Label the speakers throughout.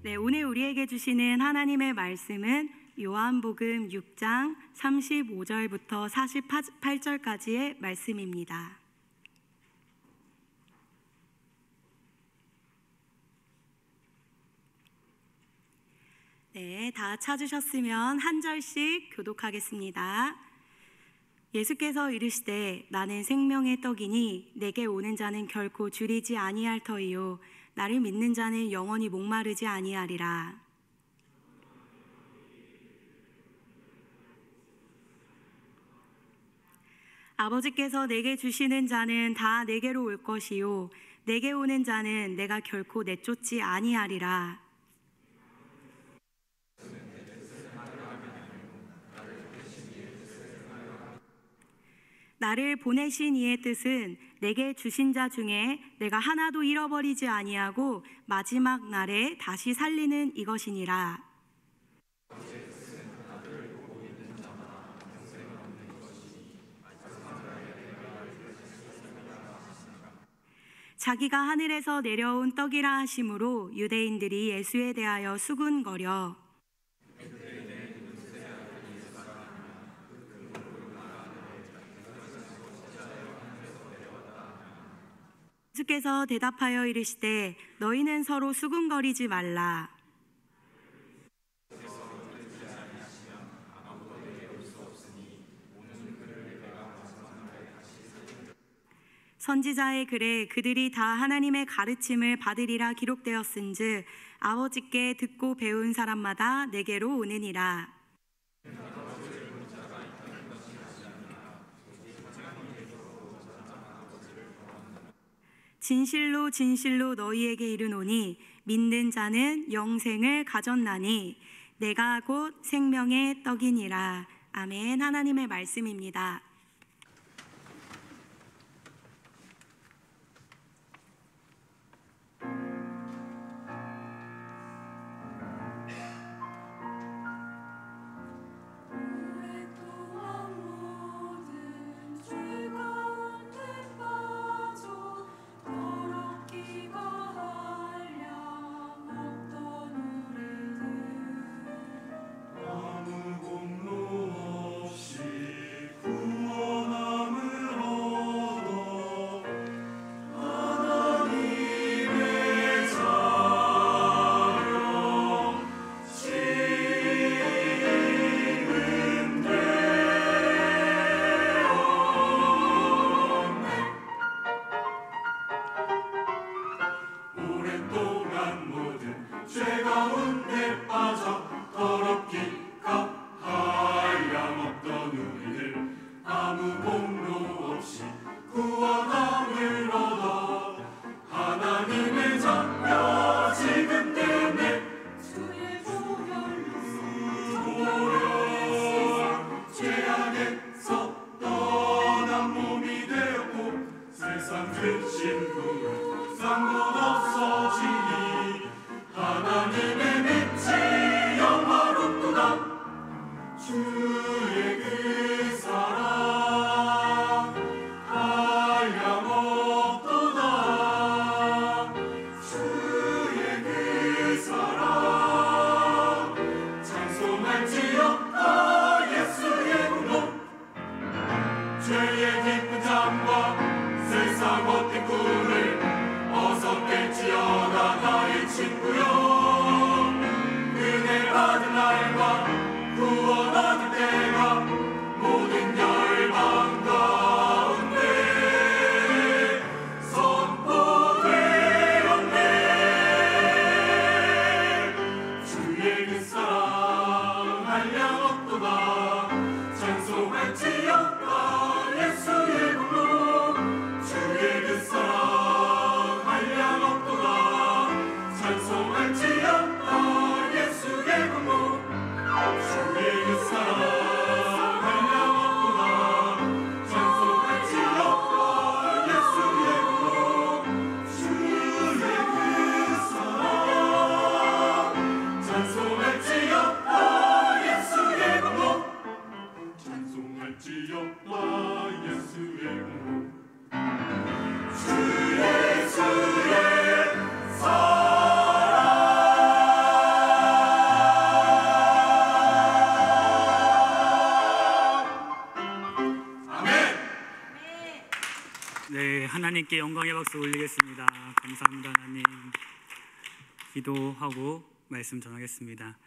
Speaker 1: 네, 오늘 우리에게 주시는 하나님의 말씀은 요한복음 6장 35절부터 48절까지의 말씀입니다. 네, 다 찾으셨으면 한 절씩 교독하겠습니다. 예수께서 이르시되 나는 생명의 떡이니 내게 오는 자는 결코 줄이지 아니할 터이요 나를 믿는 자는 영원히 목마르지 아니하리라. 아버지께서 내게 주시는 자는 다 내게로 올 것이요 내게 오는 자는 내가 결코 내쫓지 아니하리라. 나를 보내신 이의 뜻은 내게 주신 자 중에 내가 하나도 잃어버리지 아니하고 마지막 날에 다시 살리는 이것이니라. 자기가 하늘에서 내려온 떡이라 하심으로 유대인들이 예수에 대하여 수군거려 예수께서 대답하여 이르시되 너희는 서로 수군거리지 말라. 선지자의 글에 그들이 다 하나님의 가르침을 받으리라 기록되었은즉 아버지께 듣고 배운 사람마다 내게로 오느니라. 진실로 진실로 너희에게 이르노니 믿는 자는 영생을 가졌나니 내가 곧 생명의 떡이니라. 아멘. 하나님의 말씀입니다.
Speaker 2: 세상 헛된 꿈을 어서 깰지어다 나의 친구여. 하나님께 영광의 박수 올리겠습니다. 감사합니다. 하나님. 기도하고 말씀 전하겠습니다.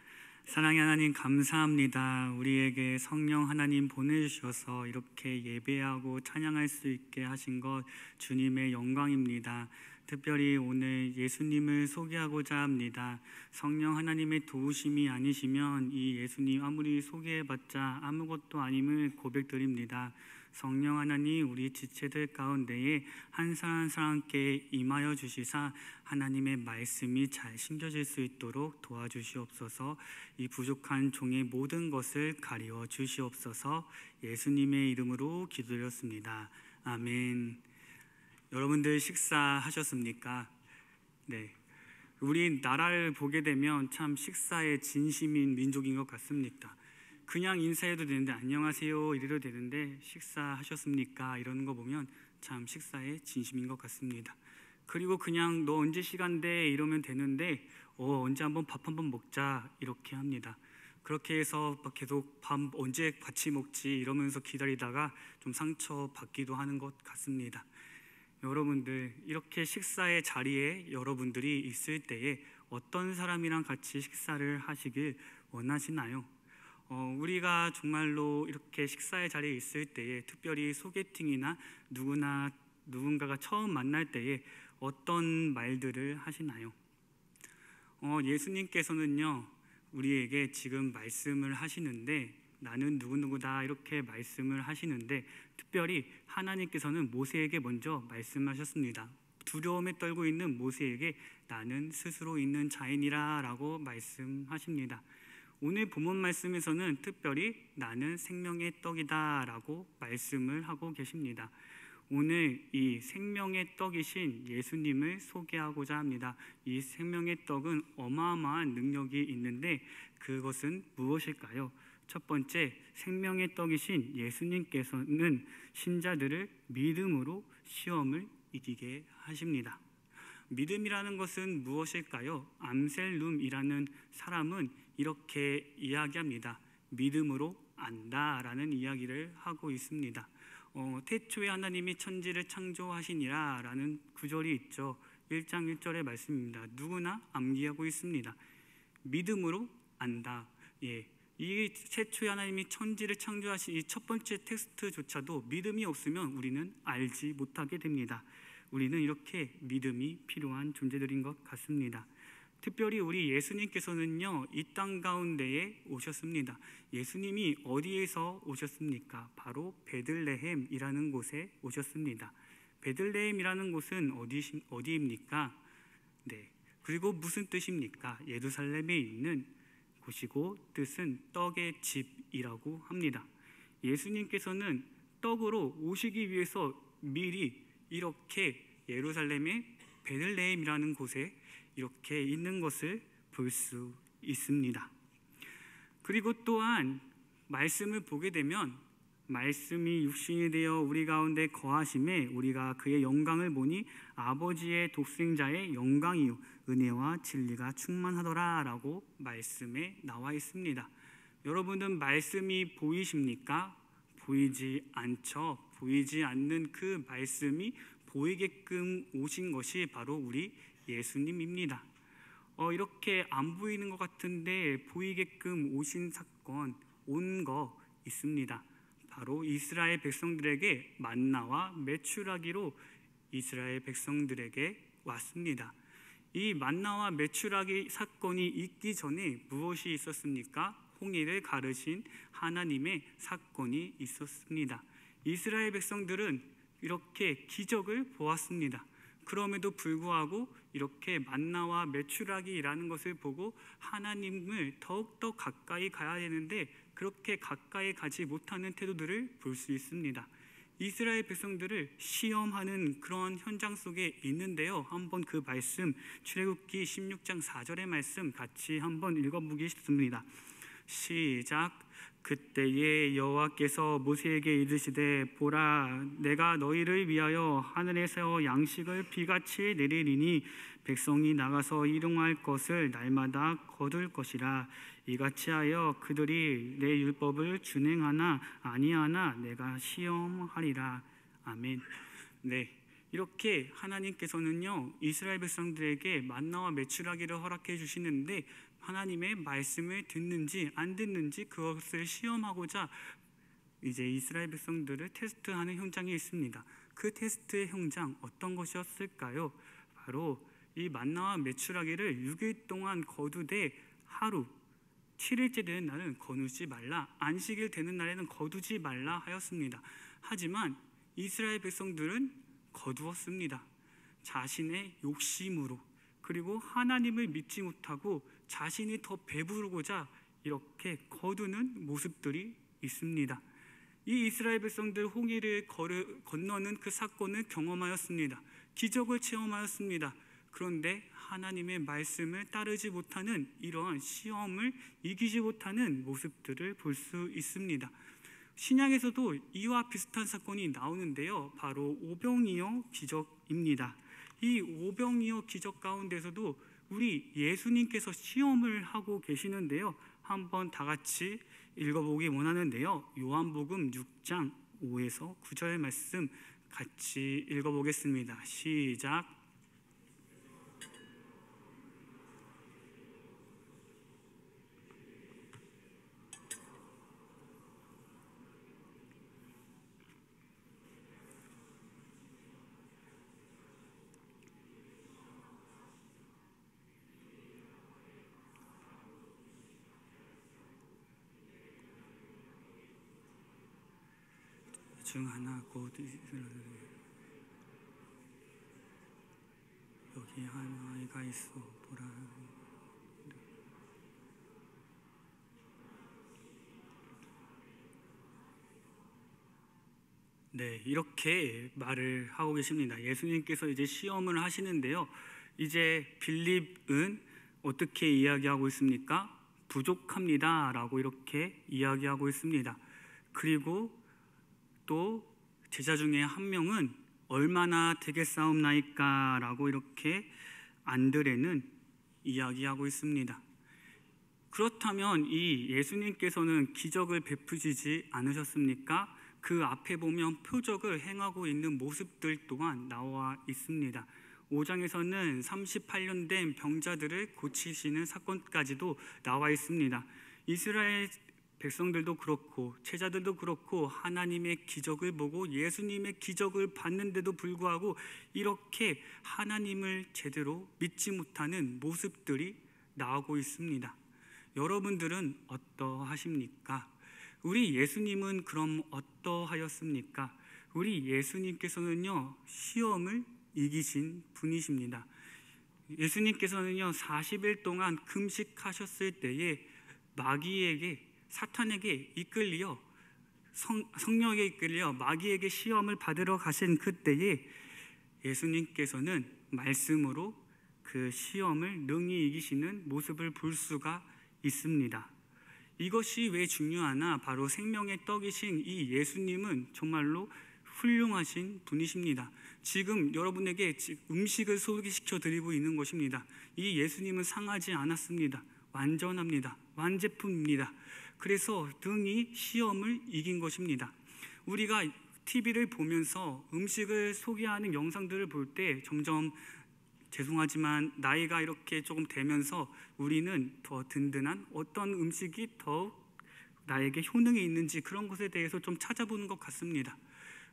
Speaker 2: 사랑의 하나님, 감사합니다. 우리에게 성령 하나님 보내주셔서 이렇게 예배하고 찬양할 수 있게 하신 것 주님의 영광입니다. 특별히 오늘 예수님을 소개하고자 합니다. 성령 하나님의 도우심이 아니시면 이 예수님 아무리 소개해봤자 아무것도 아님을 고백드립니다. 성령 하나님, 우리 지체들 가운데에 한 사람 한 사람께 임하여 주시사 하나님의 말씀이 잘 심겨질 수 있도록 도와주시옵소서. 이 부족한 종의 모든 것을 가리워 주시옵소서. 예수님의 이름으로 기도드렸습니다. 아멘. 여러분들 식사하셨습니까? 네. 우리 나라를 보게 되면 참 식사에 진심인 민족인 것 같습니다. 그냥 인사해도 되는데 안녕하세요 이래도 되는데 식사하셨습니까? 이러는 거 보면 참 식사에 진심인 것 같습니다. 그리고 그냥 너 언제 시간 돼? 이러면 되는데 언제 한번 밥 한번 먹자 이렇게 합니다. 그렇게 해서 계속 밥 언제 같이 먹지 이러면서 기다리다가 좀 상처받기도 하는 것 같습니다. 여러분들, 이렇게 식사의 자리에 여러분들이 있을 때에 어떤 사람이랑 같이 식사를 하시길 원하시나요? 우리가 정말로 이렇게 식사의 자리에 있을 때에, 특별히 소개팅이나 누군가가 처음 만날 때에 어떤 말들을 하시나요? 예수님께서는요, 우리에게 지금 말씀을 하시는데, 나는 누구누구다 이렇게 말씀을 하시는데, 특별히 하나님께서는 모세에게 먼저 말씀하셨습니다. 두려움에 떨고 있는 모세에게 나는 스스로 있는 자인이라 라고 말씀하십니다. 오늘 본문 말씀에서는 특별히 나는 생명의 떡이다 라고 말씀을 하고 계십니다. 오늘 이 생명의 떡이신 예수님을 소개하고자 합니다. 이 생명의 떡은 어마어마한 능력이 있는데 그것은 무엇일까요? 첫 번째, 생명의 떡이신 예수님께서는 신자들을 믿음으로 시험을 이기게 하십니다. 믿음이라는 것은 무엇일까요? 암셀룸이라는 사람은 이렇게 이야기합니다. 믿음으로 안다라는 이야기를 하고 있습니다. 태초에 하나님이 천지를 창조하시니라 라는 구절이 있죠. 1장 1절의 말씀입니다. 누구나 암기하고 있습니다. 믿음으로 안다. 이 최초에 하나님이 천지를 창조하신 이 첫 번째 텍스트조차도 믿음이 없으면 우리는 알지 못하게 됩니다. 우리는 이렇게 믿음이 필요한 존재들인 것 같습니다. 특별히 우리 예수님께서는요, 이 땅 가운데에 오셨습니다. 예수님이 어디에서 오셨습니까? 바로 베들레헴이라는 곳에 오셨습니다. 베들레헴이라는 곳은 어디입니까? 네. 그리고 무슨 뜻입니까? 예루살렘에 있는 곳이고 뜻은 떡의 집이라고 합니다. 예수님께서는 떡으로 오시기 위해서 미리 이렇게 예루살렘의 베들레헴이라는 곳에 이렇게 있는 것을 볼 수 있습니다. 그리고 또한 말씀을 보게 되면 말씀이 육신이 되어 우리 가운데 거하심에 우리가 그의 영광을 보니 아버지의 독생자의 영광이요 은혜와 진리가 충만하더라 라고 말씀에 나와 있습니다. 여러분은 말씀이 보이십니까? 보이지 않죠. 보이지 않는 그 말씀이 보이게끔 오신 것이 바로 우리 예수님입니다. 이렇게 안 보이는 것 같은데 보이게끔 오신 사건, 온 거 있습니다. 바로 이스라엘 백성들에게 만나와 메추라기로 이스라엘 백성들에게 왔습니다. 이 만나와 메추라기 사건이 있기 전에 무엇이 있었습니까? 홍해를 가르신 하나님의 사건이 있었습니다. 이스라엘 백성들은 이렇게 기적을 보았습니다. 그럼에도 불구하고 이렇게 만나와 메추라기라는 것을 보고 하나님을 더욱더 가까이 가야 되는데 그렇게 가까이 가지 못하는 태도들을 볼 수 있습니다. 이스라엘 백성들을 시험하는 그런 현장 속에 있는데요. 한번 그 말씀, 출애굽기 16장 4절의 말씀 같이 한번 읽어보겠습니다. 시작. 그때에 여호와께서 모세에게 이르시되 보라 내가 너희를 위하여 하늘에서 양식을 비같이 내리리니 백성이 나가서 일용할 것을 날마다 거둘 것이라. 이같이 하여 그들이 내 율법을 준행하나 아니하나 내가 시험하리라. 아멘. 네, 이렇게 하나님께서는요 이스라엘 백성들에게 만나와 메추라기를 허락해 주시는데 하나님의 말씀을 듣는지 안 듣는지 그것을 시험하고자 이제 이스라엘 백성들을 테스트하는 현장이 있습니다. 그 테스트의 현장 어떤 것이었을까요? 바로 이 만나와 메추라기를 6일 동안 거두되 하루 7일째 되는 날은 거두지 말라, 안식일 되는 날에는 거두지 말라 하였습니다. 하지만 이스라엘 백성들은 거두었습니다. 자신의 욕심으로, 그리고 하나님을 믿지 못하고 자신이 더 배부르고자 이렇게 거두는 모습들이 있습니다. 이 이스라엘 백성들 홍해를 건너는 그 사건을 경험하였습니다. 기적을 체험하였습니다. 그런데 하나님의 말씀을 따르지 못하는 이러한 시험을 이기지 못하는 모습들을 볼 수 있습니다. 신약에서도 이와 비슷한 사건이 나오는데요. 바로 오병이어 기적입니다. 이 오병이어 기적 가운데서도 우리 예수님께서 시험을 하고 계시는데요. 한번 다 같이 읽어보기 원하는데요. 요한복음 6장 5에서 9절 말씀 같이 읽어보겠습니다. 시작. 중 하나 곧 여기 한 아이가 있어 보라. 네, 이렇게 말을 하고 계십니다. 예수님께서 이제 시험을 하시는데요. 이제 빌립은 어떻게 이야기하고 있습니까? 부족합니다 라고 이렇게 이야기하고 있습니다. 그리고 또 제자 중에 한 명은 얼마나 되겠사옵나이까 라고 이렇게 안드레는 이야기하고 있습니다. 그렇다면 이 예수님께서는 기적을 베푸시지 않으셨습니까? 그 앞에 보면 표적을 행하고 있는 모습들 또한 나와 있습니다. 5장에서는 38년 된 병자들을 고치시는 사건까지도 나와 있습니다. 이스라엘 백성들도 그렇고 제자들도 그렇고 하나님의 기적을 보고 예수님의 기적을 봤는데도 불구하고 이렇게 하나님을 제대로 믿지 못하는 모습들이 나오고 있습니다. 여러분들은 어떠하십니까? 우리 예수님은 그럼 어떠하였습니까? 우리 예수님께서는요 시험을 이기신 분이십니다. 예수님께서는요 40일 동안 금식하셨을 때에 마귀에게 사탄에게 이끌려 성령에게 이끌려 마귀에게 시험을 받으러 가신 그때에 예수님께서는 말씀으로 그 시험을 능히 이기시는 모습을 볼 수가 있습니다. 이것이 왜 중요하나? 바로 생명의 떡이신 이 예수님은 정말로 훌륭하신 분이십니다. 지금 여러분에게 음식을 소개시켜 드리고 있는 것입니다. 이 예수님은 상하지 않았습니다. 완전합니다. 완제품입니다. 그래서 등이 시험을 이긴 것입니다. 우리가 TV를 보면서 음식을 소개하는 영상들을 볼 때 점점 죄송하지만 나이가 이렇게 조금 되면서 우리는 더 든든한 어떤 음식이 더욱 나에게 효능이 있는지 그런 것에 대해서 좀 찾아보는 것 같습니다.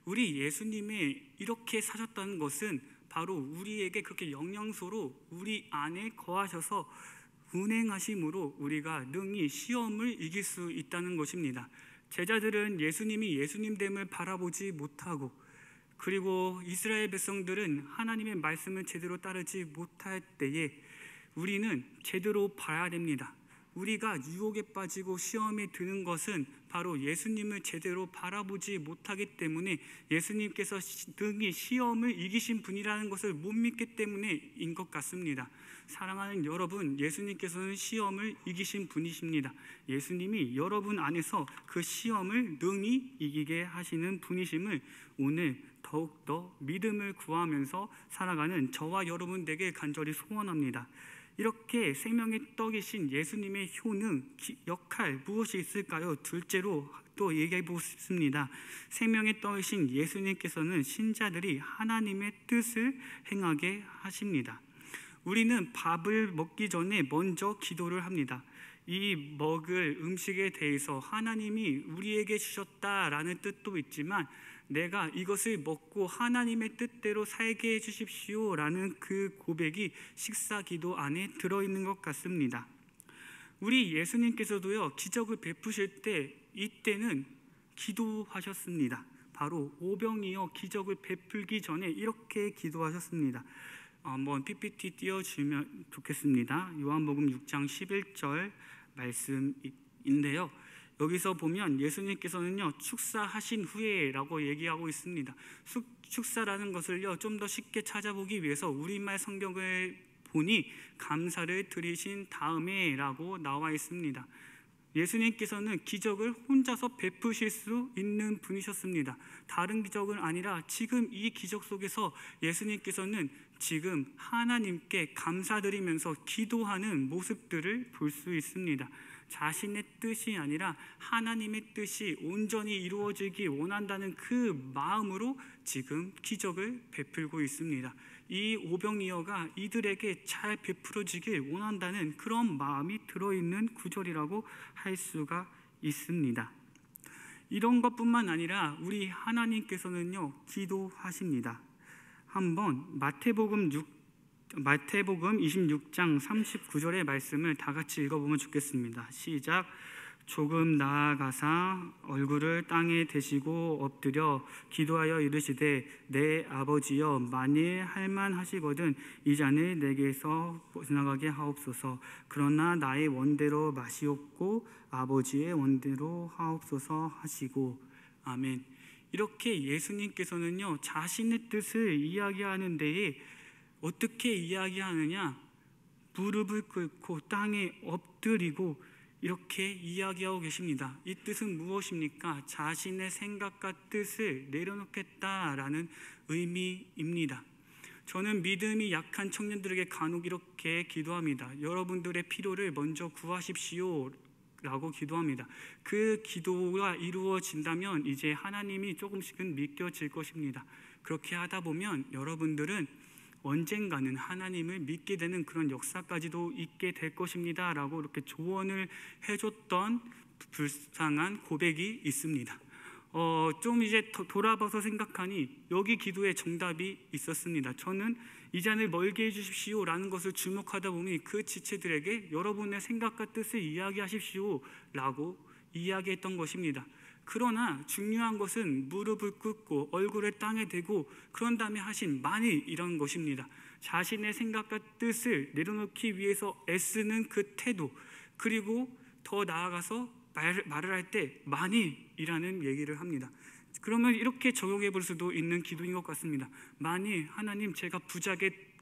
Speaker 2: 우리 예수님이 이렇게 사셨다는 것은 바로 우리에게 그렇게 영양소로 우리 안에 거하셔서 운행하심으로 우리가 능히 시험을 이길 수 있다는 것입니다. 제자들은 예수님이 예수님됨을 바라보지 못하고 그리고 이스라엘 백성들은 하나님의 말씀을 제대로 따르지 못할 때에 우리는 제대로 봐야 됩니다. 우리가 유혹에 빠지고 시험에 드는 것은 바로 예수님을 제대로 바라보지 못하기 때문에 예수님께서 등이 시험을 이기신 분이라는 것을 못 믿기 때문에인 것 같습니다. 사랑하는 여러분, 예수님께서는 시험을 이기신 분이십니다. 예수님이 여러분 안에서 그 시험을 능히 이기게 하시는 분이심을 오늘 더욱더 믿음을 구하면서 살아가는 저와 여러분에게 간절히 소원합니다. 이렇게 생명의 떡이신 예수님의 효능, 역할 무엇이 있을까요? 둘째로 또 얘기해 보고 싶습니다. 생명의 떡이신 예수님께서는 신자들이 하나님의 뜻을 행하게 하십니다. 우리는 밥을 먹기 전에 먼저 기도를 합니다. 이 먹을 음식에 대해서 하나님이 우리에게 주셨다라는 뜻도 있지만 내가 이것을 먹고 하나님의 뜻대로 살게 해주십시오 라는 그 고백이 식사 기도 안에 들어있는 것 같습니다. 우리 예수님께서도요, 기적을 베푸실 때 이때는 기도하셨습니다. 바로 오병이어 기적을 베풀기 전에 이렇게 기도하셨습니다. 한번 PPT 띄워주면 좋겠습니다. 요한복음 6장 11절 말씀인데요, 여기서 보면 예수님께서는요, 축사하신 후에라고 얘기하고 있습니다. 축사라는 것을요, 좀 더 쉽게 찾아보기 위해서 우리말 성경을 보니 감사를 드리신 다음에라고 나와 있습니다. 예수님께서는 기적을 혼자서 베푸실 수 있는 분이셨습니다. 다른 기적은 아니라 지금 이 기적 속에서 예수님께서는 지금 하나님께 감사드리면서 기도하는 모습들을 볼 수 있습니다. 자신의 뜻이 아니라 하나님의 뜻이 온전히 이루어지기 원한다는 그 마음으로 지금 기적을 베풀고 있습니다. 이 오병이어가 이들에게 잘 베풀어지길 원한다는 그런 마음이 들어있는 구절이라고 할 수가 있습니다. 이런 것뿐만 아니라 우리 하나님께서는요, 기도하십니다. 한번 마태복음 26장 39절의 말씀을 다 같이 읽어보면 좋겠습니다. 시작. 조금 나아가사 얼굴을 땅에 대시고 엎드려 기도하여 이르시되 내 아버지여, 만일 할만하시거든 이 잔을 내게서 벗어나가게 하옵소서. 그러나 나의 원대로 마시옵고 아버지의 원대로 하옵소서 하시고. 아멘. 이렇게 예수님께서는요, 자신의 뜻을 이야기하는 데에 어떻게 이야기하느냐, 무릎을 꿇고 땅에 엎드리고 이렇게 이야기하고 계십니다. 이 뜻은 무엇입니까? 자신의 생각과 뜻을 내려놓겠다라는 의미입니다. 저는 믿음이 약한 청년들에게 간혹 이렇게 기도합니다. 여러분들의 필요를 먼저 구하십시오 라고 기도합니다. 그 기도가 이루어진다면 이제 하나님이 조금씩은 믿겨질 것입니다. 그렇게 하다 보면 여러분들은 언젠가는 하나님을 믿게 되는 그런 역사까지도 있게 될 것입니다 라고 이렇게 조언을 해줬던 불쌍한 고백이 있습니다. 좀 이제 돌아봐서 생각하니 여기 기도에 정답이 있었습니다. 저는 이 잔을 멀게 해주십시오 라는 것을 주목하다 보니 그 지체들에게 여러분의 생각과 뜻을 이야기하십시오 라고 이야기했던 것입니다. 그러나 중요한 것은 무릎을 꿇고 얼굴을 땅에 대고 그런 다음에 하신 만일 이런 것입니다. 자신의 생각과 뜻을 내려놓기 위해서 애쓰는 그 태도, 그리고 더 나아가서 말을 할 때 만일이라는 얘기를 합니다. 그러면 이렇게 적용해 볼 수도 있는 기도인 것 같습니다. 만일 하나님 제가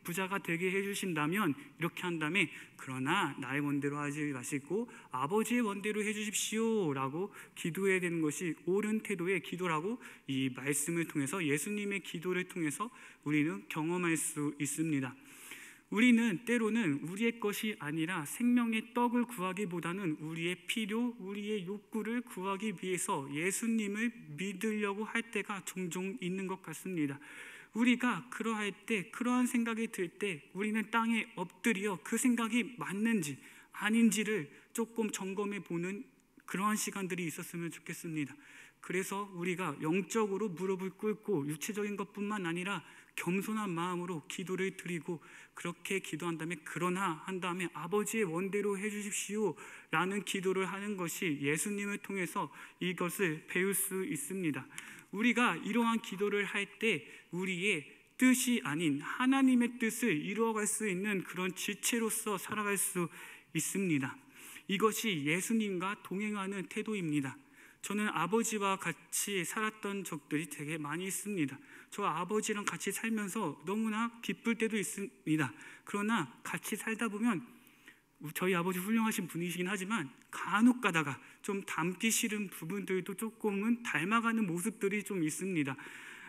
Speaker 2: 부자가 되게 해주신다면 이렇게 한 다음에 그러나 나의 원대로 하지 마시고 아버지의 원대로 해주십시오 라고 기도해야 되는 것이 옳은 태도의 기도라고 이 말씀을 통해서, 예수님의 기도를 통해서 우리는 경험할 수 있습니다. 우리는 때로는 우리의 것이 아니라 생명의 떡을 구하기보다는 우리의 필요, 우리의 욕구를 구하기 위해서 예수님을 믿으려고 할 때가 종종 있는 것 같습니다. 우리가 그러할 때, 그러한 생각이 들 때 우리는 땅에 엎드려 그 생각이 맞는지 아닌지를 조금 점검해 보는 그러한 시간들이 있었으면 좋겠습니다. 그래서 우리가 영적으로 무릎을 꿇고 육체적인 것뿐만 아니라 겸손한 마음으로 기도를 드리고 그렇게 기도한 다음에 그러나 한 다음에 아버지의 원대로 해주십시오 라는 기도를 하는 것이 예수님을 통해서 이것을 배울 수 있습니다. 우리가 이러한 기도를 할 때 우리의 뜻이 아닌 하나님의 뜻을 이루어갈 수 있는 그런 지체로서 살아갈 수 있습니다. 이것이 예수님과 동행하는 태도입니다. 저는 아버지와 같이 살았던 적들이 되게 많이 있습니다. 저 아버지랑 같이 살면서 너무나 기쁠 때도 있습니다. 그러나 같이 살다 보면 저희 아버지 훌륭하신 분이시긴 하지만 간혹 가다가 좀 닮기 싫은 부분들도 조금은 닮아가는 모습들이 좀 있습니다.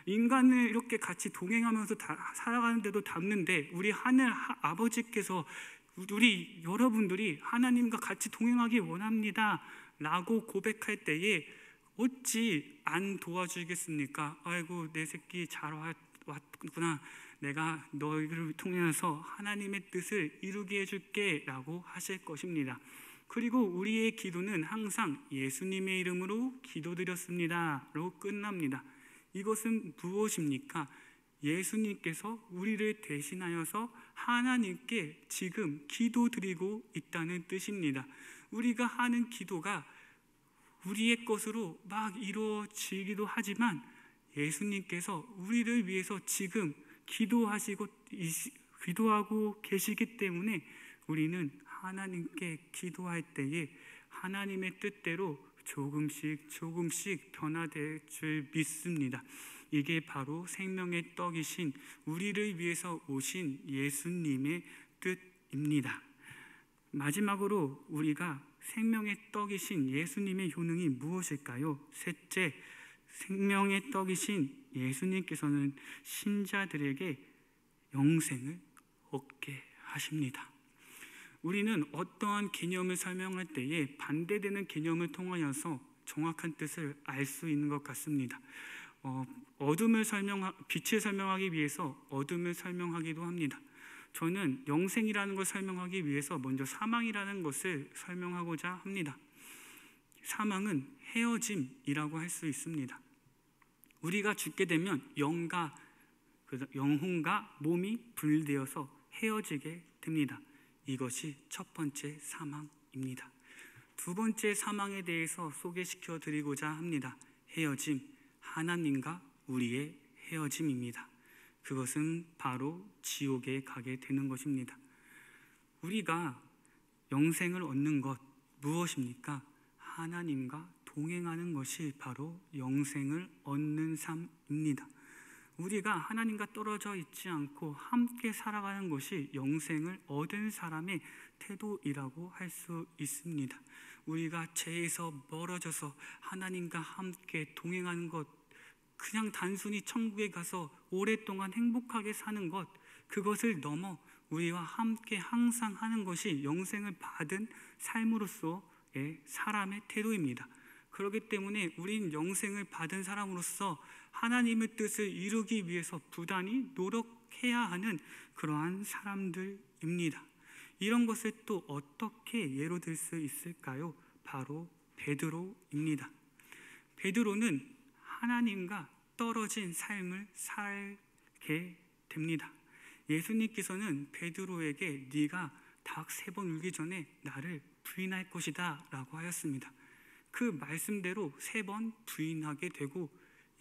Speaker 2: 인간을 이렇게 같이 동행하면서 살아가는데도 닮는데 우리 하늘 아버지께서 우리 여러분들이 하나님과 같이 동행하기 원합니다 라고 고백할 때에 어찌 안 도와주겠습니까? 아이고 내 새끼 잘 왔구나, 내가 너희를 통해서 하나님의 뜻을 이루게 해줄게 라고 하실 것입니다. 그리고 우리의 기도는 항상 예수님의 이름으로 기도드렸습니다로 끝납니다. 이것은 무엇입니까? 예수님께서 우리를 대신하여서 하나님께 지금 기도드리고 있다는 뜻입니다. 우리가 하는 기도가 우리의 것으로 막 이루어지기도 하지만 예수님께서 우리를 위해서 지금 기도하고 계시기 때문에 우리는 하나님께 기도할 때에 하나님의 뜻대로 조금씩 변화될 줄 믿습니다. 이게 바로 생명의 떡이신 우리를 위해서 오신 예수님의 뜻입니다. 마지막으로 우리가 생명의 떡이신 예수님의 효능이 무엇일까요? 셋째, 생명의 떡이신 예수님께서는 신자들에게 영생을 얻게 하십니다. 우리는 어떠한 개념을 설명할 때에 반대되는 개념을 통하여서 정확한 뜻을 알 수 있는 것 같습니다. 빛을 설명하기 위해서 어둠을 설명하기도 합니다. 저는 영생이라는 걸 설명하기 위해서 먼저 사망이라는 것을 설명하고자 합니다. 사망은 헤어짐이라고 할 수 있습니다. 우리가 죽게 되면 영혼과 몸이 분리되어서 헤어지게 됩니다. 이것이 첫 번째 사망입니다. 두 번째 사망에 대해서 소개시켜 드리고자 합니다. 헤어짐, 하나님과 우리의 헤어짐입니다. 그것은 바로 지옥에 가게 되는 것입니다. 우리가 영생을 얻는 것 무엇입니까? 하나님과 동행하는 것이 바로 영생을 얻는 삶입니다. 우리가 하나님과 떨어져 있지 않고 함께 살아가는 것이 영생을 얻은 사람의 태도이라고 할 수 있습니다. 우리가 죄에서 멀어져서 하나님과 함께 동행하는 것, 그냥 단순히 천국에 가서 오랫동안 행복하게 사는 것, 그것을 넘어 우리와 함께 항상 하는 것이 영생을 받은 삶으로서의 사람의 태도입니다. 그렇기 때문에 우린 영생을 받은 사람으로서 하나님의 뜻을 이루기 위해서 부단히 노력해야 하는 그러한 사람들입니다. 이런 것을 또 어떻게 예로 들 수 있을까요? 바로 베드로입니다. 베드로는 하나님과 떨어진 삶을 살게 됩니다. 예수님께서는 베드로에게 네가 닭 3번 울기 전에 나를 부인할 것이다 라고 하였습니다. 그 말씀대로 3번 부인하게 되고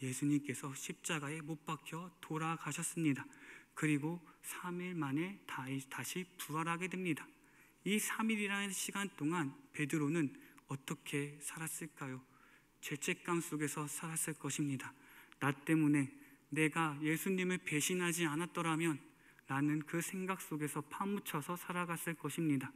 Speaker 2: 예수님께서 십자가에 못 박혀 돌아가셨습니다. 그리고 3일 만에 다시 부활하게 됩니다. 이 3일이라는 시간 동안 베드로는 어떻게 살았을까요? 죄책감 속에서 살았을 것입니다. 나 때문에 내가 예수님을 배신하지 않았더라면 라는 그 생각 속에서 파묻혀서 살아갔을 것입니다.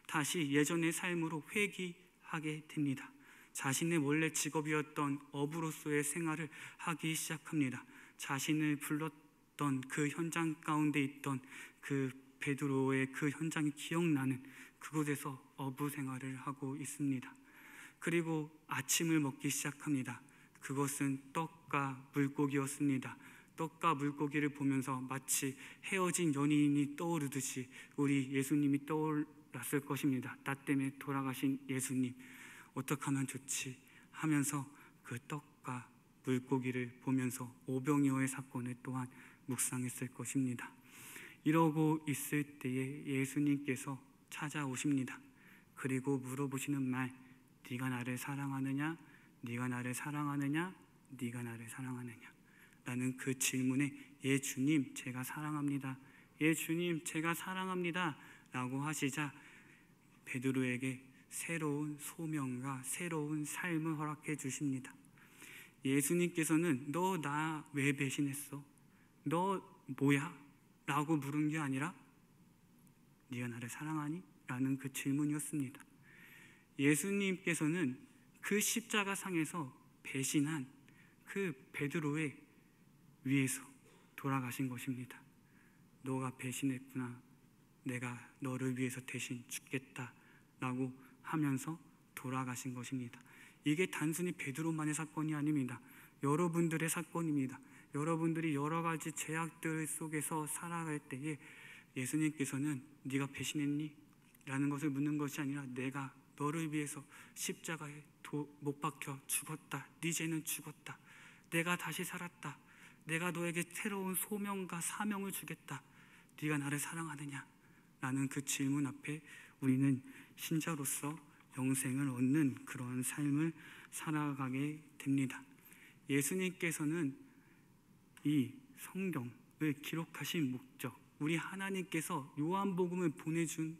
Speaker 2: 다시 예전의 삶으로 회귀하게 됩니다. 자신의 원래 직업이었던 어부로서의 생활을 하기 시작합니다. 자신을 불렀던 그 현장 가운데 있던 그 베드로의 그 현장이 기억나는 그곳에서 어부 생활을 하고 있습니다. 그리고 아침을 먹기 시작합니다. 그것은 떡과 물고기였습니다. 떡과 물고기를 보면서 마치 헤어진 연인이 떠오르듯이 우리 예수님이 떠올랐을 것입니다. 나 때문에 돌아가신 예수님, 어떻게 하면 좋지 하면서 그 떡과 물고기를 보면서 오병이어의 사건을 또한 묵상했을 것입니다. 이러고 있을 때에 예수님께서 찾아오십니다. 그리고 물어보시는 말, 네가 나를 사랑하느냐? 네가 나를 사랑하느냐? 네가 나를 사랑하느냐? 라는 그 질문에 예 주님 제가 사랑합니다. 예 주님 제가 사랑합니다 라고 하시자 베드로에게 새로운 소명과 새로운 삶을 허락해 주십니다. 예수님께서는 너 나 왜 배신했어? 너 뭐야? 라고 물은 게 아니라 네가 나를 사랑하니? 라는 그 질문이었습니다. 예수님께서는 그 십자가상에서 배신한 그 베드로의 위에서 돌아가신 것입니다. 너가 배신했구나. 내가 너를 위해서 대신 죽겠다라고 하면서 돌아가신 것입니다. 이게 단순히 베드로만의 사건이 아닙니다. 여러분들의 사건입니다. 여러분들이 여러 가지 제약들 속에서 살아갈 때에 예수님께서는 네가 배신했니? 라는 것을 묻는 것이 아니라 내가 너를 위해서 십자가에 못 박혀 죽었다. 네 죄는 죽었다. 내가 다시 살았다. 내가 너에게 새로운 소명과 사명을 주겠다. 네가 나를 사랑하느냐? 라는 그 질문 앞에 우리는 신자로서 영생을 얻는 그런 삶을 살아가게 됩니다. 예수님께서는 이 성경을 기록하신 목적, 우리 하나님께서 요한복음을 보내준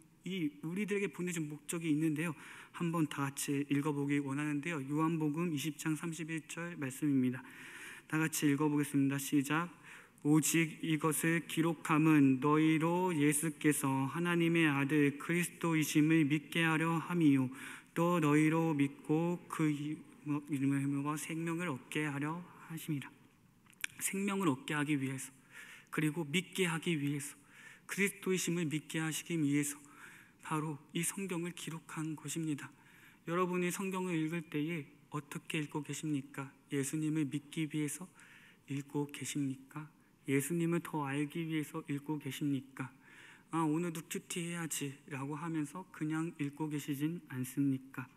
Speaker 2: 우리들에게 보내준 목적이 있는데요. 한번 다 같이 읽어보기 원하는데요. 요한복음 20장 31절 말씀입니다. 다 같이 읽어보겠습니다. 시작. 오직 이것을 기록함은 너희로 예수께서 하나님의 아들 그리스도이심을 믿게 하려 함이요 또 너희로 믿고 그 이름으로 생명을 얻게 하려 하심이라. 생명을 얻게 하기 위해서, 그리고 믿게 하기 위해서, 그리스도이심을 믿게 하시기 위해서 바로 이 성경을 기록한 것입니다. 여러분이 성경을 읽을 때에 어떻게 읽고 계십니까? 예수님을 믿기 위해서 읽고 계십니까? 예수님을 더 알기 위해서 읽고 계십니까? 오늘도 큐티 해야지 라고 하면서 그냥 읽고 계시진 않습니까?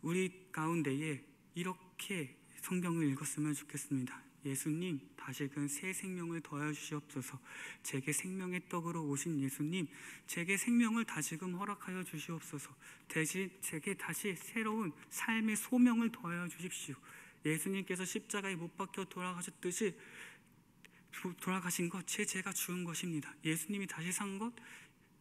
Speaker 2: 우리 가운데에 이렇게 성경을 읽었으면 좋겠습니다. 예수님, 다시금 새 생명을 더하여 주시옵소서. 제게 생명의 떡으로 오신 예수님, 제게 생명을 다시금 허락하여 주시옵소서. 대신 제게 다시 새로운 삶의 소명을 더하여 주십시오. 예수님께서 십자가에 못 박혀 돌아가셨듯이 돌아가신 것, 제 죄가 죽은 것입니다. 예수님이 다시 산 것,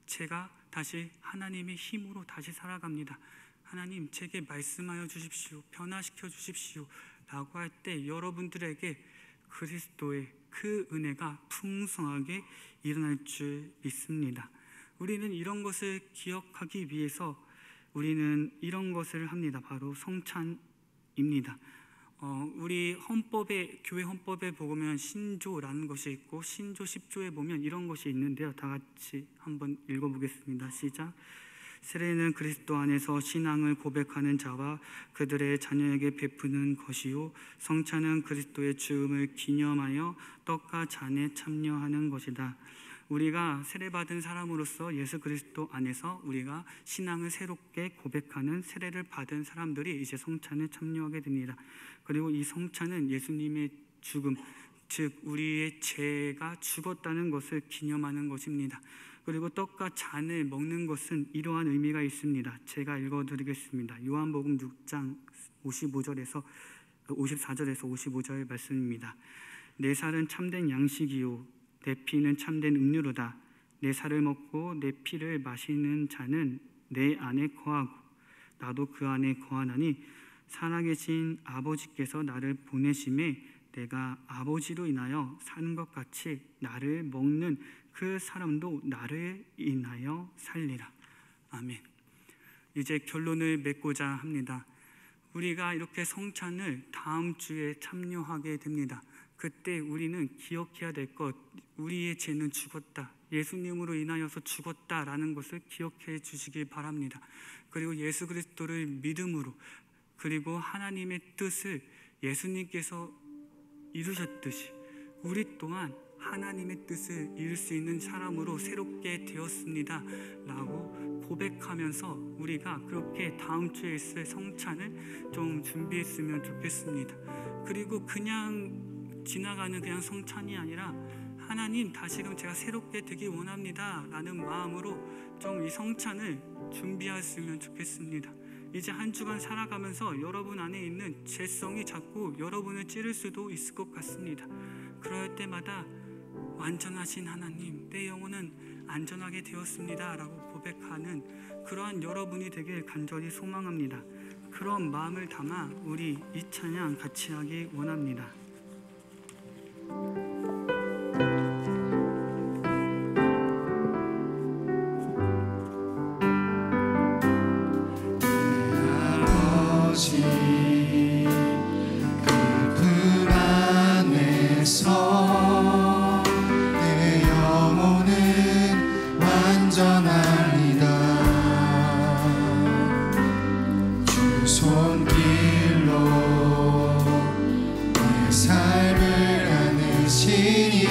Speaker 2: 제가 다시 하나님의 힘으로 다시 살아갑니다. 하나님, 제게 말씀하여 주십시오. 변화시켜 주십시오. 라고 할 때 여러분들에게 그리스도의 그 은혜가 풍성하게 일어날 줄 믿습니다. 우리는 이런 것을 기억하기 위해서 우리는 이런 것을 합니다. 바로 성찬입니다. 우리 헌법에, 교회 헌법에 보면 신조라는 것이 있고 신조 10조에 보면 이런 것이 있는데요. 다 같이 한번 읽어보겠습니다. 시작. 세례는 그리스도 안에서 신앙을 고백하는 자와 그들의 자녀에게 베푸는 것이요 성찬은 그리스도의 죽음을 기념하여 떡과 잔에 참여하는 것이다. 우리가 세례받은 사람으로서 예수 그리스도 안에서 우리가 신앙을 새롭게 고백하는 세례를 받은 사람들이 이제 성찬에 참여하게 됩니다. 그리고 이 성찬은 예수님의 죽음, 즉 우리의 죄가 죽었다는 것을 기념하는 것입니다. 그리고 떡과 잔을 먹는 것은 이러한 의미가 있습니다. 제가 읽어드리겠습니다. 요한복음 6장 54절에서 55절 말씀입니다. 내 살은 참된 양식이요 내 피는 참된 음료로다. 내 살을 먹고 내 피를 마시는 자는 내 안에 거하고 나도 그 안에 거하나니 살아계신 아버지께서 나를 보내심에 내가 아버지로 인하여 사는 것 같이 나를 먹는 그 사람도 나를 인하여 살리라. 아멘. 이제 결론을 맺고자 합니다. 우리가 이렇게 성찬을 다음 주에 참여하게 됩니다. 그때 우리는 기억해야 될 것, 우리의 죄는 죽었다, 예수님으로 인하여서 죽었다라는 것을 기억해 주시길 바랍니다. 그리고 예수 그리스도를 믿음으로, 그리고 하나님의 뜻을 예수님께서 이루셨듯이 우리 또한 하나님의 뜻을 이룰 수 있는 사람으로 새롭게 되었습니다 라고 고백하면서 우리가 그렇게 다음 주에 있을 성찬을 좀 준비했으면 좋겠습니다. 그리고 그냥 지나가는 그냥 성찬이 아니라 하나님, 다시금 제가 새롭게 되기 원합니다 라는 마음으로 좀 이 성찬을 준비했으면 좋겠습니다. 이제 한 주간 살아가면서 여러분 안에 있는 죄성이 자꾸 여러분을 찌를 수도 있을 것 같습니다. 그럴 때마다 완전하신 하나님, 내 영혼은 안전하게 되었습니다 라고 고백하는 그러한 여러분이 되길 간절히 소망합니다. 그런 마음을 담아 우리 이 찬양 같이 하기 원합니다.
Speaker 3: 내 영혼은 완전 손길로 내 삶을 안으시니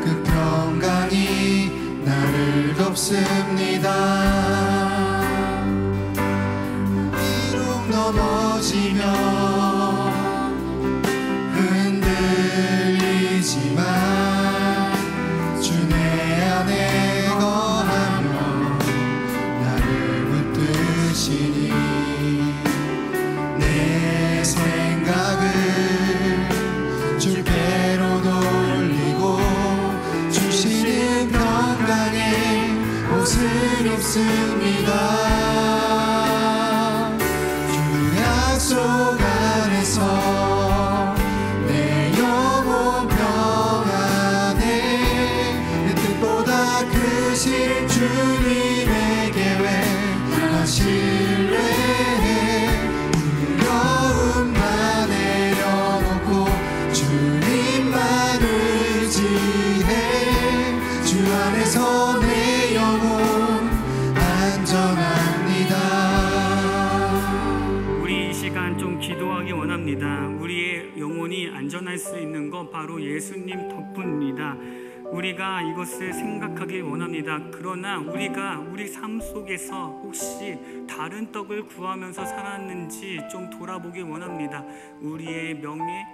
Speaker 3: 그 평강이 나를 덮습니다. 비록 넘어지며 흔들리지만 주 내 안에 거하며 나를 붙드시니 내 생각을 주께로 돌리고 주시는 평강의 옷을 입습니다. 주 약속 안에서 내 영혼 평안해. 내 뜻보다 크신 주님의 계획 나 신뢰해. 두려움만 내려놓고 주님만 의지해. 주 안에서 내 영혼 안전합니다.
Speaker 2: 우리 이 시간 좀 기도하기 원합니다. 우리의 영혼이 안전할 수 있는 건 바로 예수님 덕분입니다. 우리가 이것을 생각하기 원합니다. 그러나 우리가 우리 삶 속에서 혹시 다른 떡을 구하면서 살았는지 좀 돌아보기 원합니다. 우리의 명예,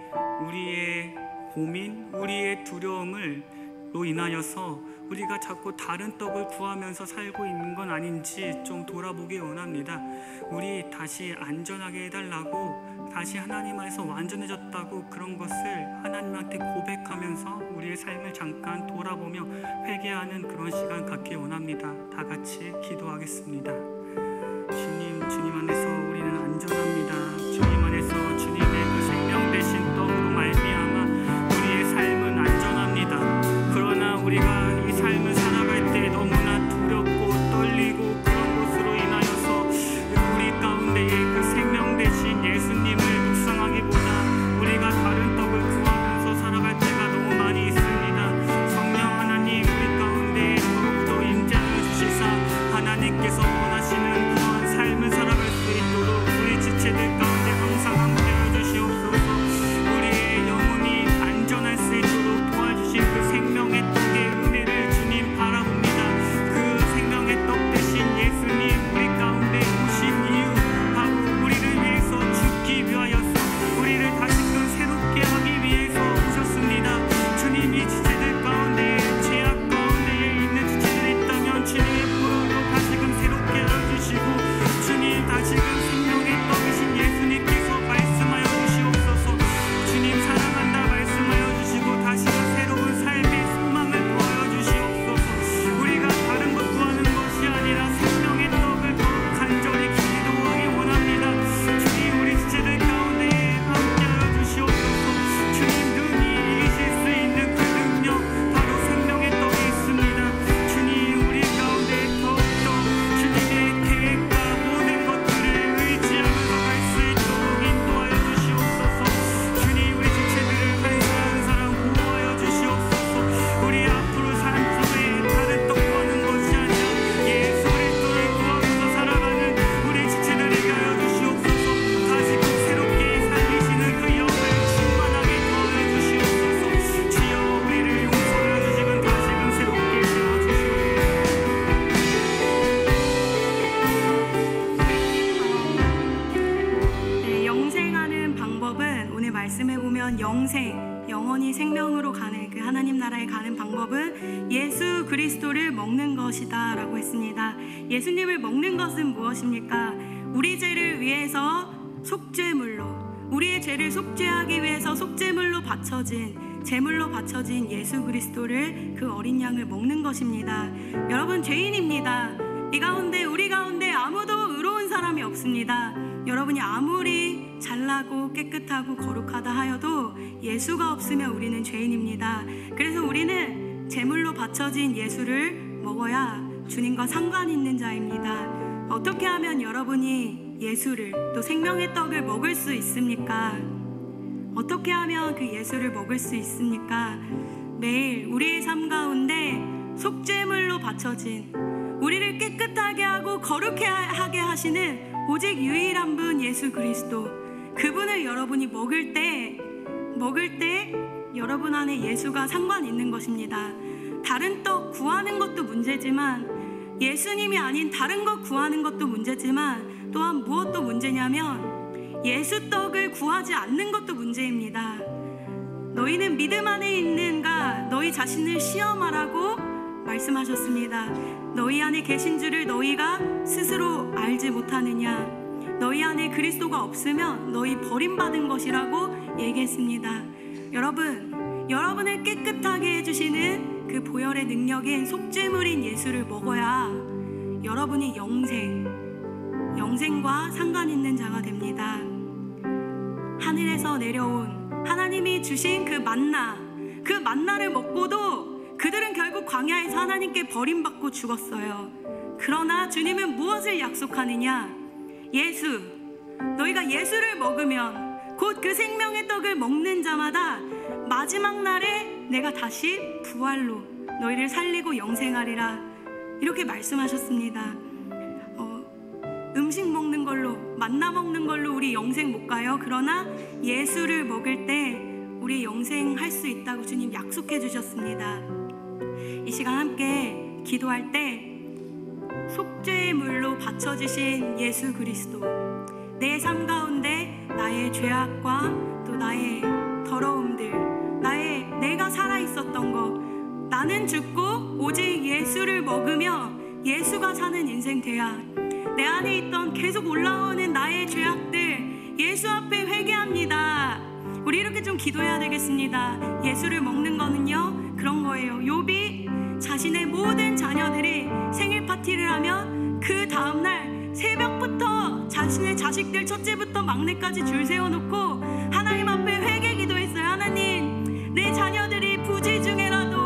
Speaker 2: 우리의 고민, 우리의 두려움을로 인하여서 우리가 자꾸 다른 떡을 구하면서 살고 있는 건 아닌지 좀 돌아보기 원합니다. 우리 다시 안전하게 해달라고, 다시 하나님 안에서 완전해졌다고 그런 것을 하나님한테 고백하면서 우리의 삶을 잠깐 돌아보며 회개하는 그런 시간 갖기 원합니다. 다 같이 기도하겠습니다. 주님, 주님 안에서 우리는 안전합니다. 주님 안에서 주님의 그 생명 되신 떡으로 말미암아 우리의 삶은 안전합니다. 그러나 우리가 이 삶을 살아갈 때 너무나 두렵고 떨리고 그런 것으로 인하여서 우리 가운데에 그 생명 되신 예수님을 묵상하기보다 우리가 다른 떡을 구하면서 살아갈 때가 너무 많이 있습니다. 성령 하나님, 우리 가운데 더욱더 임재하여 주시사 하나님께서 원하시는 그러한 삶을 살아갈 수 있도록 우리 지체들 가운데 항상 함께하여 주시옵소서. 우리의 영혼이 안전할 수 있도록 도와주신 그 생명의 떡의 은혜를 주님 바라봅니다. 그 생명의 떡 되신 예수님, 우리 가운데 오신 이유 바로 우리를 위해서 죽기 위하여서 우리를 다시금 새롭게 하기 위해서 오셨습니다. 주님이 지체들 가운데 죄악 가운데에 있는 지체들이 있다면 주님의 보혈로 다시금 새롭게 하여 주시고 주님 다시금 생명의 떡이신 예수님께서 말씀하여 주시옵소서. 주님 사랑한다 말씀하여 주시고 다시금 새로운 삶의 소망을 부어여 주시옵소서. 우리가 다른 것 구하는 것이 아니라 생명의 떡을 더 간절히 기도하기 원합니다. 주님 우리 지체들 가운데 함께하여 주시옵소서. 주님 능히 이기실 수 있는 그 능력 바로 생명의 떡에 있습니다. 주님 우리 가운데 더욱더 주님의 계획과 모든 것들을 의지하면서 갈 수 있도록 인도하여 주시옵소서. 주님 우리 지체들을 한 사람 한 사람 보호하여 주시옵소서. 우리 앞으로 삶 속에 다른 떡 구하는 것이 아니라 예수 그리스도를 구하면서 살아가는 우리 지체들에게 하여 주시옵소서. 다시금 새롭게 살리시는 그 영을 충만하게 더하여 주시옵소서. 주여 우리를 용서하여 주시면 다시금 새롭게 세워주시옵소서.
Speaker 1: 네, 영생하는 방법은 오늘 말씀에 보면 영원히 생명으로 가는 그 하나님 나라에 가는 방법은 예수 그리스도를 먹는 것이다 라고 했습니다. 예수님을 먹는 것은 무엇입니까? 우리 죄를 위해서 속죄물로, 우리의 죄를 속죄하기 위해서 속죄물로 바쳐진, 제물로 바쳐진 예수 그리스도를, 그 어린 양을 먹는 것입니다. 여러분 죄인입니다. 우리 가운데 아무도 의로운 사람이 없습니다. 여러분이 아무리 잘나고 깨끗하고 거룩하다 하여도 예수가 없으면 우리는 죄인입니다. 그래서 우리는 제물로 바쳐진 예수를 먹어야 주님과 상관 있는 자입니다. 어떻게 하면 여러분이 예수를, 또 생명의 떡을 먹을 수 있습니까? 어떻게 하면 그 예수를 먹을 수 있습니까? 매일 우리의 삶 가운데 속죄물로 바쳐진, 우리를 깨끗하게 하고 거룩하게 하시는 오직 유일한 분 예수 그리스도, 그분을 여러분이 먹을 때 여러분 안에 예수가 상관 있는 것입니다. 다른 떡 구하는 것도 문제지만, 예수님이 아닌 다른 것 구하는 것도 문제지만, 또한 무엇도 문제냐면 예수 떡을 구하지 않는 것도 문제입니다. 너희는 믿음 안에 있는가? 너희 자신을 시험하라고 말씀하셨습니다. 너희 안에 계신 줄을 너희가 스스로 알지 못하느냐? 너희 안에 그리스도가 없으면 너희 버림받은 것이라고 얘기했습니다. 여러분을 깨끗하게 해주시는 그 보혈의 능력인 속죄물인 예수를 먹어야 여러분이 영생과 상관 있는 자가 됩니다. 하늘에서 내려온 하나님이 주신 그 만나를 먹고도 그들은 결국 광야에서 하나님께 버림받고 죽었어요. 그러나 주님은 무엇을 약속하느냐? 너희가 예수를 먹으면, 곧 그 생명의 떡을 먹는 자마다 마지막 날에 내가 다시 부활로 너희를 살리고 영생하리라, 이렇게 말씀하셨습니다. 음식 먹는 걸로, 만나 먹는 걸로 우리 영생 못 가요. 그러나 예수를 먹을 때 우리 영생할 수 있다고 주님 약속해 주셨습니다. 이 시간 함께 기도할 때 속죄의 물로 바쳐지신 예수 그리스도, 내 삶 가운데 나의 죄악과 또 나의 더러움들, 내가 살아있었던 것, 나는 죽고 오직 예수를 먹으며 예수가 사는 인생 돼야, 내 안에 있던 계속 올라오는 나의 죄악들 예수 앞에 회개합니다. 우리 이렇게 좀 기도해야 되겠습니다. 예수를 먹는 거는요, 그런 거예요. 욥이 자신의 모든 자녀들이 생일 파티를 하면 그 다음날 새벽부터 자신의 자식들 첫째부터 막내까지 줄 세워놓고 하나님 앞에 회개 기도했어요. 하나님, 내 자녀들이 부지 중에라도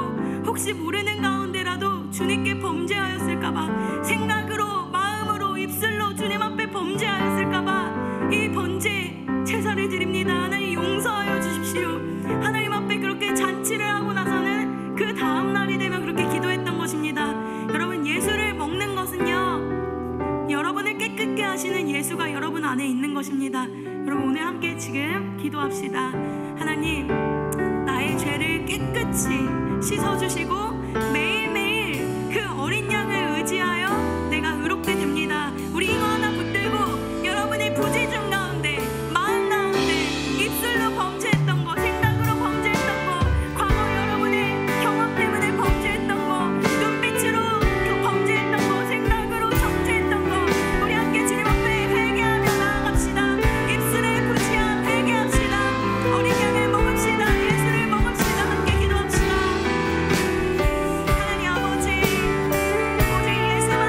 Speaker 1: 혹시 모르는 가운데라도 주님께 범죄하였을까봐, 생각으로, 마음으로, 입술로 주님 앞에 범죄하였을까봐 이 번제 제사를 드립니다. 하나님 용서하여 주십시오. 하나님 앞에 그렇게 잔치를 하고 나서는 그 다음 날이 되면 그렇게 기도했던 것입니다. 여러분, 예수를 먹는 것은요, 여러분을 깨끗게 하시는 예수가 여러분 안에 있는 것입니다. 여러분, 오늘 함께 지금 기도합시다. 하나님, 나의 죄를 깨끗이 씻어주시고 매일매일 그 어린 양을 의지하여 내가 의롭게 됩니다. 우리 이거 하나 붙들고 여러분의 부지중 가운데, 마음 가운데 입술로 범죄했던 거, 생각으로 범죄했던 거, 과거 여러분의 경험 때문에 범죄했던 거, 눈빛으로 범죄했던 거, 생각으로 정죄했던 거, 우리 함께 주님 앞에 회개하며 나아갑시다. 입술에 부지함 회개합시다. 어린 양을 먹읍시다. 예수를 먹읍시다. 함께 기도합시다. 하나님 아버지, 오직 예수만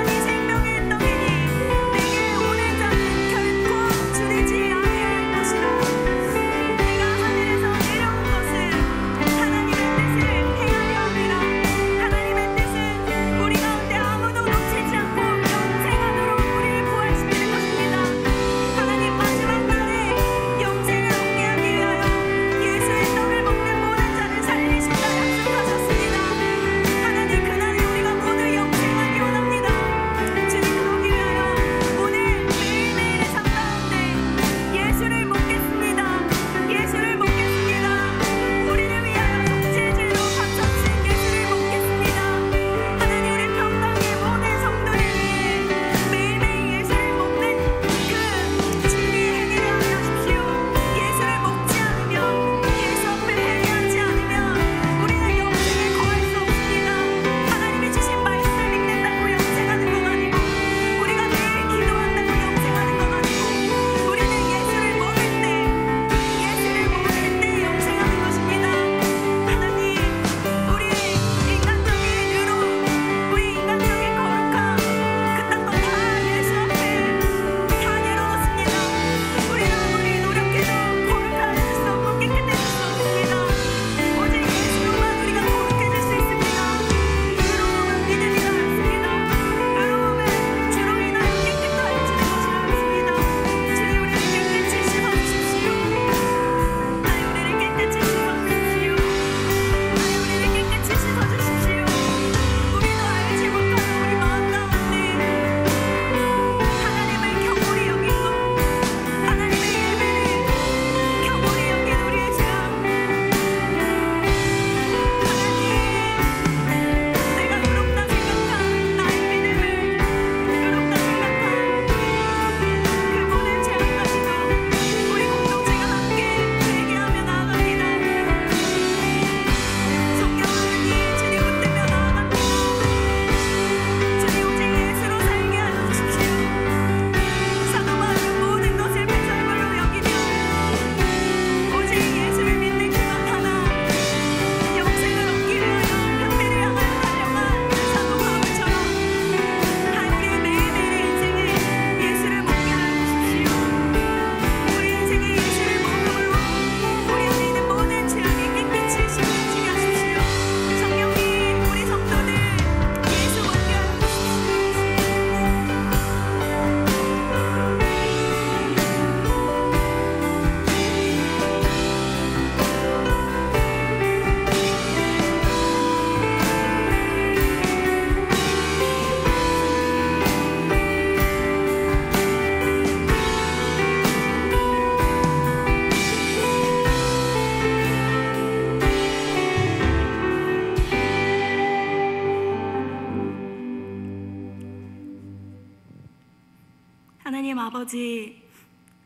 Speaker 1: 하나님 아버지,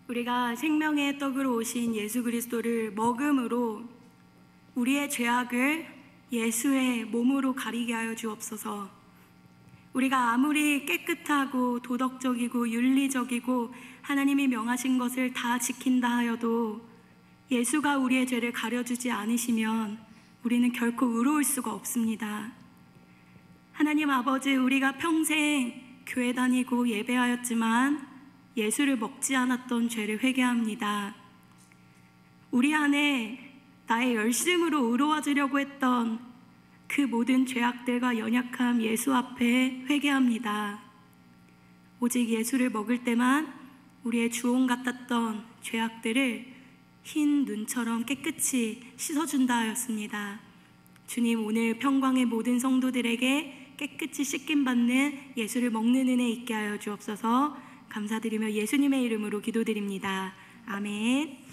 Speaker 1: 우리가 생명의 떡으로 오신 예수 그리스도를 먹음으로 우리의 죄악을 예수의 몸으로 가리게 하여 주옵소서. 우리가 아무리 깨끗하고 도덕적이고 윤리적이고 하나님이 명하신 것을 다 지킨다 하여도 예수가 우리의 죄를 가려주지 않으시면 우리는 결코 의로울 수가 없습니다. 하나님 아버지, 우리가 평생 교회 다니고 예배하였지만 예수를 먹지 않았던 죄를 회개합니다. 우리 안에 나의 열심으로 의로워지려고 했던 그 모든 죄악들과 연약함 예수 앞에 회개합니다. 오직 예수를 먹을 때만 우리의 주홍 같았던 죄악들을 흰 눈처럼 깨끗이 씻어준다 하였습니다. 주님, 오늘 평광의 모든 성도들에게 깨끗이 씻김받는 예수를 먹는 은혜 있게 하여 주옵소서. 감사드리며 예수님의 이름으로 기도드립니다. 아멘.